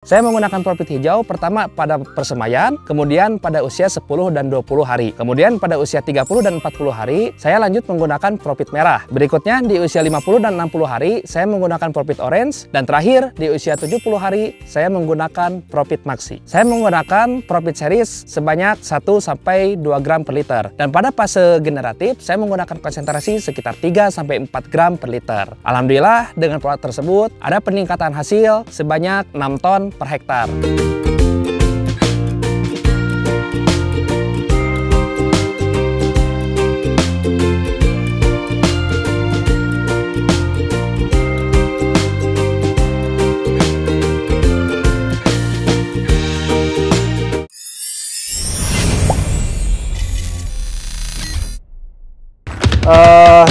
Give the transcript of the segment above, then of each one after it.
Saya menggunakan profit hijau pertama pada persemaian, kemudian pada usia 10 dan 20 hari. Kemudian pada usia 30 dan 40 hari, saya lanjut menggunakan profit merah. Berikutnya di usia 50 dan 60 hari, saya menggunakan profit orange. Dan terakhir di usia 70 hari, saya menggunakan profit maxi. Saya menggunakan profit series sebanyak 1-2 gram per liter. Dan pada fase generatif, saya menggunakan konsentrasi sekitar 3-4 gram per liter. Alhamdulillah dengan produk tersebut, ada peningkatan hasil sebanyak 6 ton per hektar.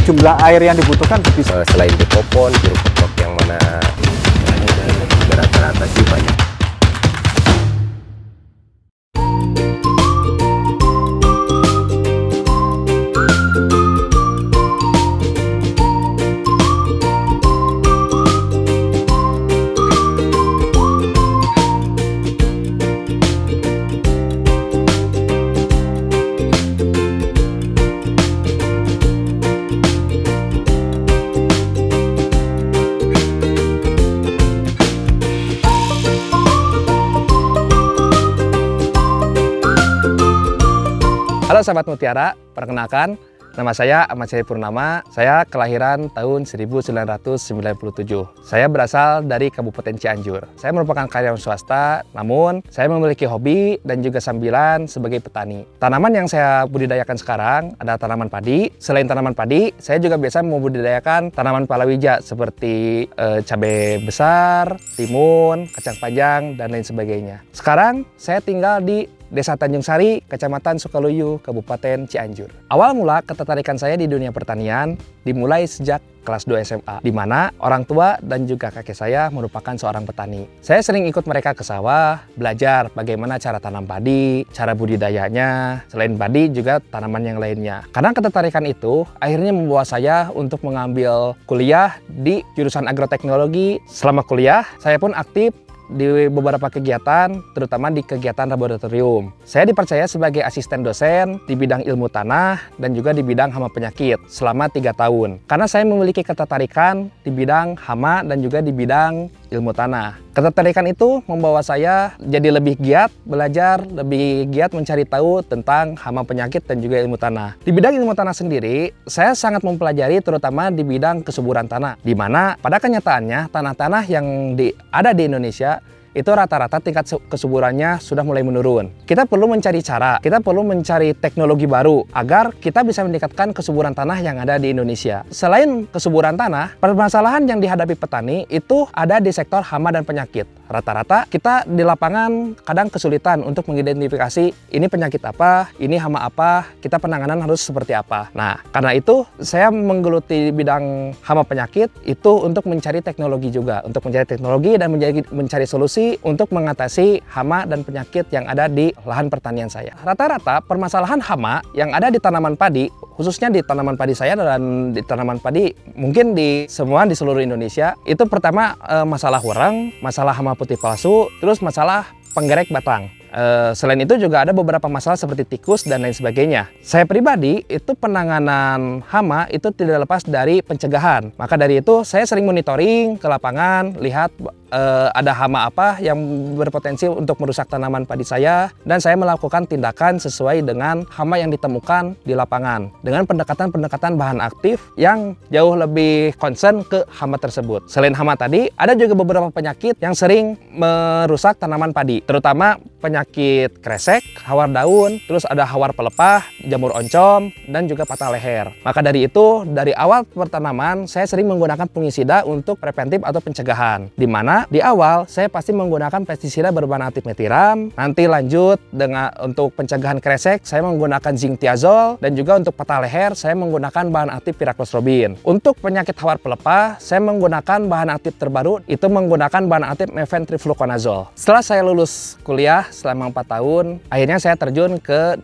Jumlah air yang dibutuhkan bisa selain di popon, jeruk pepok yang mana rata-rata sih banyak. Halo Sahabat Mutiara, perkenalkan nama saya Ahmad Syahid Purnama. Saya kelahiran tahun 1997. Saya berasal dari Kabupaten Cianjur. Saya merupakan karyawan swasta, namun saya memiliki hobi dan juga sambilan sebagai petani. Tanaman yang saya budidayakan sekarang adalah tanaman padi. Selain tanaman padi, saya juga biasa membudidayakan tanaman palawija seperti cabai besar, timun, kacang panjang, dan lain sebagainya. Sekarang saya tinggal di Desa Tanjung Sari, Kecamatan Sukaluyu, Kabupaten Cianjur. Awal mula ketertarikan saya di dunia pertanian dimulai sejak kelas 2 SMA, di mana orang tua dan juga kakek saya merupakan seorang petani. Saya sering ikut mereka ke sawah, belajar bagaimana cara tanam padi, cara budidayanya, selain padi juga tanaman yang lainnya. Karena ketertarikan itu akhirnya membawa saya untuk mengambil kuliah di jurusan agroteknologi. Selama kuliah, saya pun aktif di beberapa kegiatan, terutama di kegiatan laboratorium. Saya dipercaya sebagai asisten dosen di bidang ilmu tanah dan juga di bidang hama penyakit selama 3 tahun. Karena saya memiliki ketertarikan di bidang hama dan juga di bidang ilmu tanah. Ketertarikan itu membawa saya jadi lebih giat belajar, lebih giat mencari tahu tentang hama penyakit dan juga ilmu tanah. Di bidang ilmu tanah sendiri, saya sangat mempelajari terutama di bidang kesuburan tanah, di mana pada kenyataannya tanah-tanah yang ada di Indonesia itu rata-rata tingkat kesuburannya sudah mulai menurun. Kita perlu mencari cara, kita perlu mencari teknologi baru agar kita bisa meningkatkan kesuburan tanah yang ada di Indonesia. Selain kesuburan tanah, permasalahan yang dihadapi petani itu ada di sektor hama dan penyakit. Rata-rata kita di lapangan kadang kesulitan untuk mengidentifikasi ini penyakit apa, ini hama apa, kita penanganan harus seperti apa. Nah, karena itu saya menggeluti bidang hama penyakit itu untuk mencari teknologi juga, untuk mencari teknologi dan mencari solusi untuk mengatasi hama dan penyakit yang ada di lahan pertanian saya. Rata-rata permasalahan hama yang ada di tanaman padi, khususnya di tanaman padi saya dan di tanaman padi mungkin di seluruh Indonesia, itu pertama masalah hurang, masalah hama putih palsu, terus masalah penggerek batang. Selain itu juga ada beberapa masalah seperti tikus dan lain sebagainya. Saya pribadi itu penanganan hama itu tidak lepas dari pencegahan. Maka dari itu saya sering monitoring ke lapangan, lihat ada hama apa yang berpotensi untuk merusak tanaman padi saya, dan saya melakukan tindakan sesuai dengan hama yang ditemukan di lapangan dengan pendekatan-pendekatan bahan aktif yang jauh lebih concern ke hama tersebut. Selain hama tadi, ada juga beberapa penyakit yang sering merusak tanaman padi, terutama penyakit kresek, hawar daun, terus ada hawar pelepah, jamur oncom, dan juga patah leher. Maka dari itu, dari awal pertanaman, saya sering menggunakan fungisida untuk preventif atau pencegahan, di mana di awal saya pasti menggunakan pestisida berbahan aktif metiram. Nanti lanjut dengan untuk pencegahan kresek saya menggunakan zinc thiazol, dan juga untuk patah leher saya menggunakan bahan aktif piraklosrobin. Untuk penyakit hawar pelepah saya menggunakan bahan aktif terbaru, itu menggunakan bahan aktif mefentrifluconazole. Setelah saya lulus kuliah selama 4 tahun, akhirnya saya terjun ke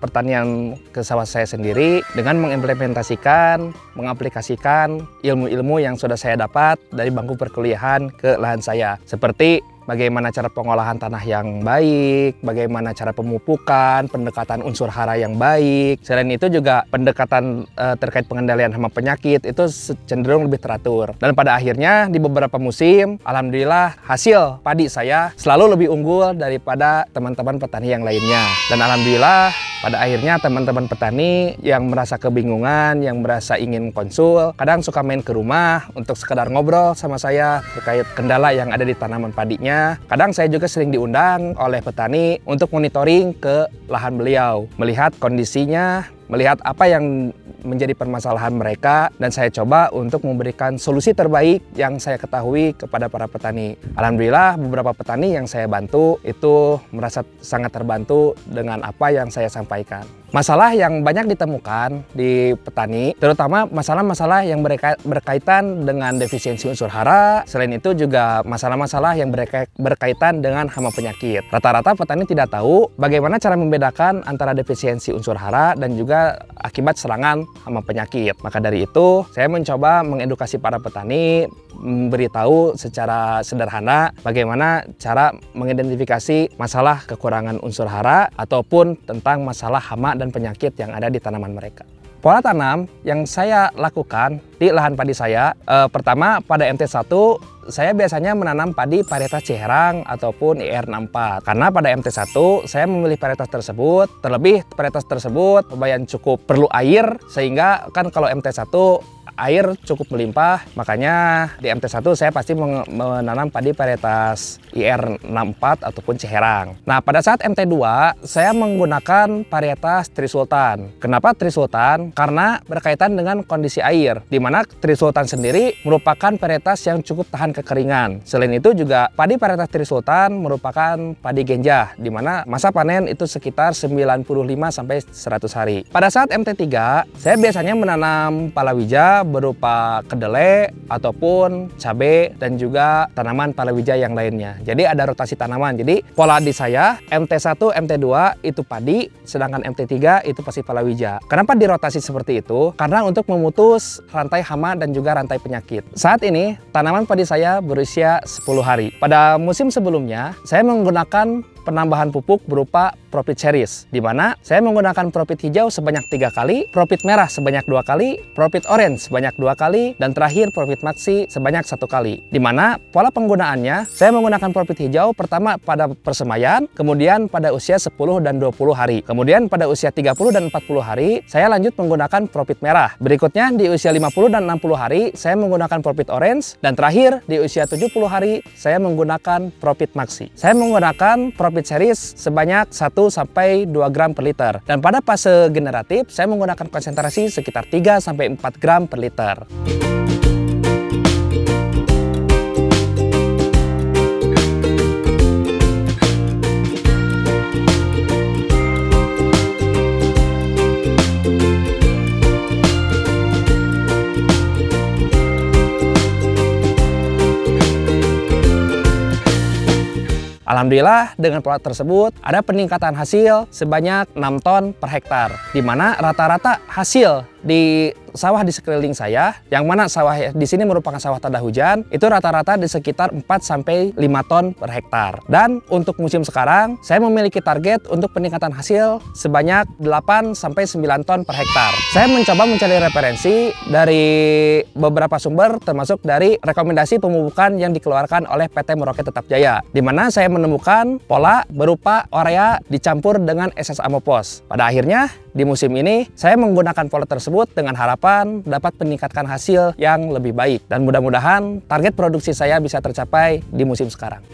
pertanian ke sawah saya sendiri dengan mengimplementasikan, mengaplikasikan ilmu-ilmu yang sudah saya dapat dari bangku perkuliahan ke lahan saya, seperti bagaimana cara pengolahan tanah yang baik, bagaimana cara pemupukan, pendekatan unsur hara yang baik. Selain itu juga pendekatan terkait pengendalian hama penyakit itu cenderung lebih teratur. Dan pada akhirnya di beberapa musim, alhamdulillah hasil padi saya selalu lebih unggul daripada teman-teman petani yang lainnya. Dan alhamdulillah pada akhirnya teman-teman petani yang merasa kebingungan, yang merasa ingin konsul, kadang suka main ke rumah untuk sekedar ngobrol sama saya terkait kendala yang ada di tanaman padinya. Kadang saya juga sering diundang oleh petani untuk monitoring ke lahan beliau, melihat kondisinya, melihat apa yang menjadi permasalahan mereka, dan saya coba untuk memberikan solusi terbaik yang saya ketahui kepada para petani. Alhamdulillah beberapa petani yang saya bantu itu merasa sangat terbantu dengan apa yang saya sampaikan. Masalah yang banyak ditemukan di petani, terutama masalah-masalah yang berkaitan dengan defisiensi unsur hara. Selain itu juga masalah-masalah yang berkaitan dengan hama penyakit. Rata-rata petani tidak tahu bagaimana cara membedakan antara defisiensi unsur hara dan juga akibat serangan hama penyakit. Maka dari itu, saya mencoba mengedukasi para petani, memberitahu secara sederhana bagaimana cara mengidentifikasi masalah kekurangan unsur hara ataupun tentang masalah hama dan penyakit yang ada di tanaman mereka. Pola tanam yang saya lakukan di lahan padi saya, pertama pada MT1 saya biasanya menanam padi varietas Ciherang ataupun IR64. Karena pada MT1 saya memilih varietas tersebut, terlebih varietas tersebut lumayan cukup perlu air, sehingga kan kalau MT1 air cukup melimpah, makanya di MT1 saya pasti menanam padi varietas IR64 ataupun Ciherang. Nah, pada saat MT2 saya menggunakan varietas Trisultan. Kenapa Trisultan? Karena berkaitan dengan kondisi air, di mana Trisultan sendiri merupakan varietas yang cukup tahan kekeringan. Selain itu juga padi varietas Trisultan merupakan padi genjah, di mana masa panen itu sekitar 95 sampai 100 hari. Pada saat MT3 saya biasanya menanam palawija berupa kedelai ataupun cabai dan juga tanaman palawija yang lainnya. Jadi ada rotasi tanaman. Jadi pola di saya MT1, MT2 itu padi, sedangkan MT3 itu pasti palawija. Kenapa dirotasi seperti itu? Karena untuk memutus rantai hama dan juga rantai penyakit. Saat ini tanaman padi saya berusia 10 hari. Pada musim sebelumnya saya menggunakan penambahan pupuk berupa Profit Series, di mana saya menggunakan Profit hijau sebanyak 3 kali, Profit merah sebanyak 2 kali, Profit orange sebanyak 2 kali, dan terakhir Profit Maxi sebanyak 1 kali. Di mana pola penggunaannya saya menggunakan Profit hijau pertama pada persemaian, kemudian pada usia 10 dan 20 hari. Kemudian pada usia 30 dan 40 hari saya lanjut menggunakan Profit merah. Berikutnya di usia 50 dan 60 hari saya menggunakan Profit orange, dan terakhir di usia 70 hari saya menggunakan Profit Maxi. Saya menggunakan Profit Series sebanyak 1 sampai 2 gram per liter. Dan pada fase generatif saya menggunakan konsentrasi sekitar 3 sampai 4 gram per liter. Alhamdulillah dengan pola tersebut ada peningkatan hasil sebanyak 6 ton per hektar, di mana rata-rata hasil di sawah di sekeliling saya, yang mana sawah di sini merupakan sawah tanda hujan, itu rata-rata di sekitar 4 sampai 5 ton per hektar. Dan untuk musim sekarang, saya memiliki target untuk peningkatan hasil sebanyak 8 sampai 9 ton per hektar. Saya mencoba mencari referensi dari beberapa sumber, termasuk dari rekomendasi pemupukan yang dikeluarkan oleh PT Merauke Tetap Jaya, di mana saya menemukan pola berupa urea dicampur dengan SS Amopos. Pada akhirnya di musim ini saya menggunakan pola tersebut dengan harapan dapat meningkatkan hasil yang lebih baik, dan mudah-mudahan target produksi saya bisa tercapai di musim sekarang.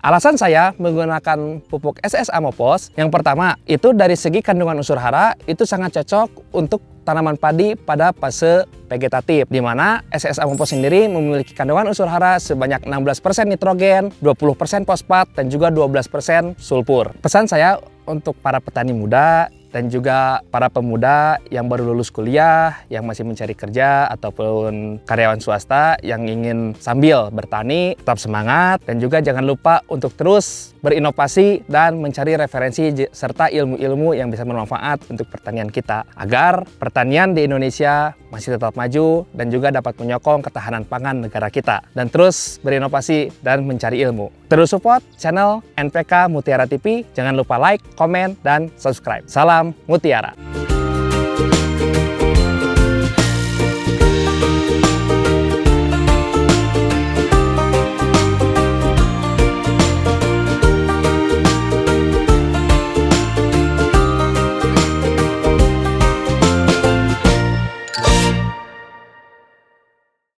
Alasan saya menggunakan pupuk SS Amopos, yang pertama, itu dari segi kandungan unsur hara, itu sangat cocok untuk tanaman padi pada fase vegetatif, di mana SS Amopos sendiri memiliki kandungan unsur hara sebanyak 16% nitrogen, 20% fosfat, dan juga 12% sulfur. Pesan saya untuk para petani muda dan juga para pemuda yang baru lulus kuliah, yang masih mencari kerja, ataupun karyawan swasta yang ingin sambil bertani, tetap semangat, dan juga jangan lupa untuk terus berinovasi dan mencari referensi serta ilmu-ilmu yang bisa bermanfaat untuk pertanian kita, agar pertanian di Indonesia masih tetap maju dan juga dapat menyokong ketahanan pangan negara kita, dan terus berinovasi dan mencari ilmu. Terus support channel NPK Mutiara TV, jangan lupa like, komen, dan subscribe. Salam Mutiara.